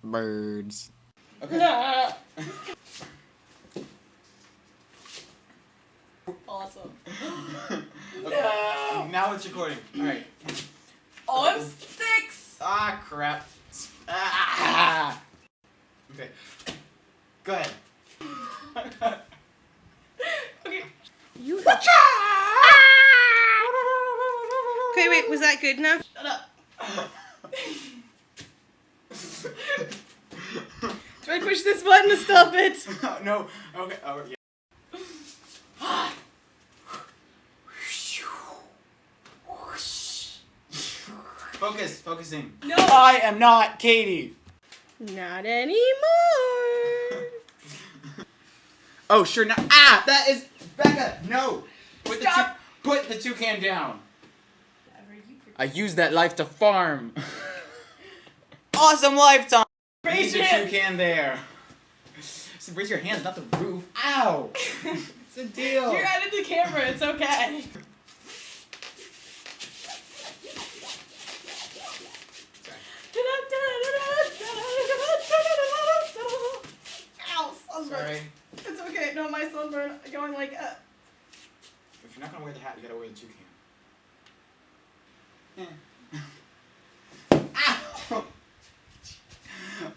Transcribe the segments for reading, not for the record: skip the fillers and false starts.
birds. Okay. Nah. Awesome. Okay. No. Now it's recording. Alright. Oh, I'm 6. Ah, crap. Ah. Okay. Go ahead. Okay. You. Okay, wait. Was that good enough? Shut up. Do I push this button to stop it? No. Okay. Oh, yeah. Focusing. No. I am not Katie. Not anymore. Oh, sure. Now. Ah, that is Becca. No. Stop. Put the toucan down. I use that life to farm. Awesome lifetime. Raise Leave your the hand. toucan there. So raise your hands, not the roof. Ow. It's a deal. You're out of the camera. It's okay. Ow, sunburn. Sorry. It's okay. No, my sunburn going like. If you're not gonna wear the hat, you gotta wear the toucan. Ow!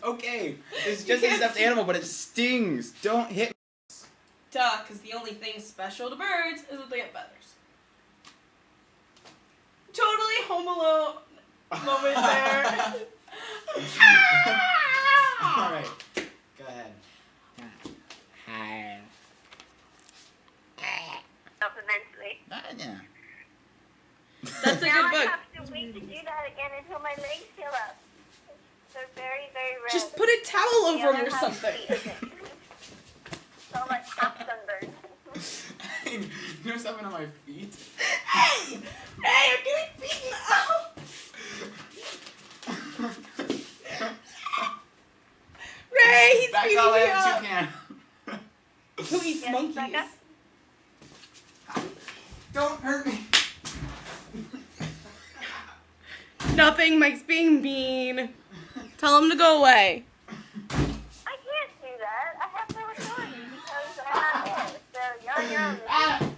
Okay, it's just a can't stuffed see- animal, but it stings. Don't hit me. Duh, because the only thing special to birds is that they have feathers. Totally Home Alone moment there. Alright, go ahead. Hi. Immensely. Yeah. That's a Now good I book. have to wait to do that again until my legs fill up. They're very, very red. Just put a towel over them or have something. So much half sunburn. You know something on my feet? Hey! Hey, I'm getting beaten up! Ray, he's Back beating all the way me to up. toucan. Who eats Yes, monkeys? Becca? Don't hurt me. Nothing. Mike's being mean. Tell him to go away. I can't do that. I have no authority because I'm not there. So you're on your own. Ah.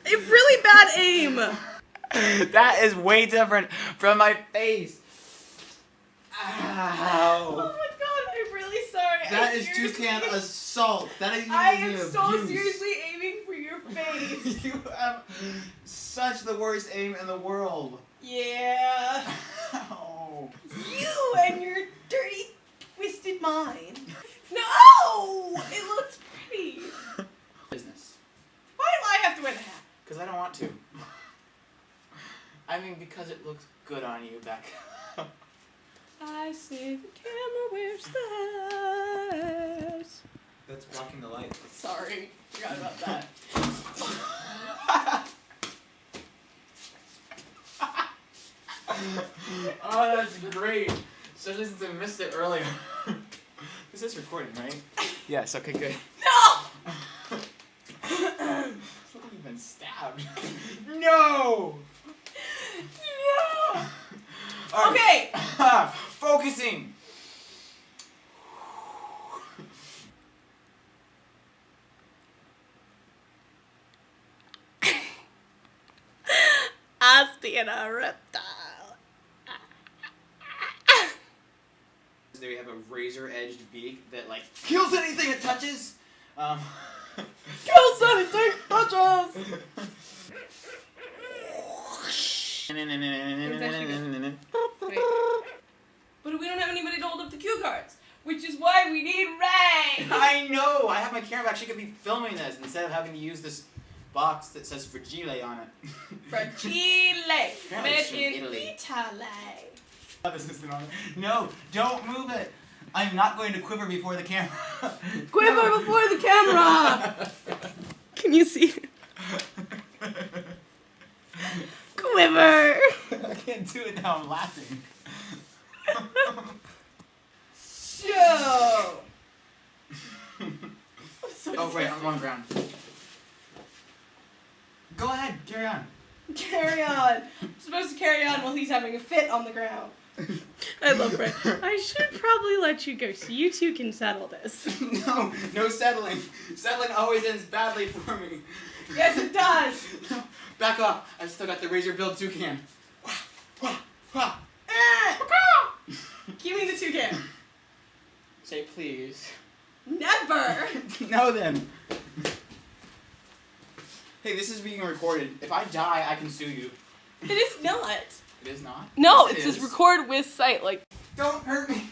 A really bad aim. That is way different from my face. Oh Ow. my god, I'm really sorry. That I is seriously- toucan assault. That is I using am so abuse. seriously aiming for your face. You have such the worst aim in the world. Yeah. Ow. You and your dirty, twisted mind. No! It looks pretty. Business. Why do I have to wear the hat? Because I don't want to. I mean, because it looks good on you, Becca. I see the camera. Where's the hat? That's blocking the light. Sorry, forgot about that. Oh, that's great. Especially since I missed it earlier. This is recording, right? Yes, okay, good. No! It's like you've been stabbed. No! No! All right. Okay. Focusing. Us being a reptile. They have a razor-edged beak that like kills anything it touches. Kill anything, touch us! But we don't have anybody to hold up the cue cards, which is why we need Ray! I know. I have my camera back. She could be filming this instead of having to use this box that says Fragile on it. Fragile! Apparently it's Made from in Italy. Italy. This isn't on. No, don't move it. I'm not going to quiver before the camera. Quiver before the camera! Can you see? Quiver. I can't do it now. I'm laughing. Show! Oh wait, I'm on ground. Go ahead, carry on. Carry on. I'm supposed to carry on while he's having a fit on the ground. I love Fred. I should probably let you go so you two can settle this. No settling. Settling always ends badly for me. Yes, it does. Back off. I've still got the razor build toucan. Give me the toucan. Say please. Never. No then. Hey, this is being recorded. If I die, I can sue you. It is not. It is not? No, Yes, it it says is. record with sight. Like, Don't hurt me.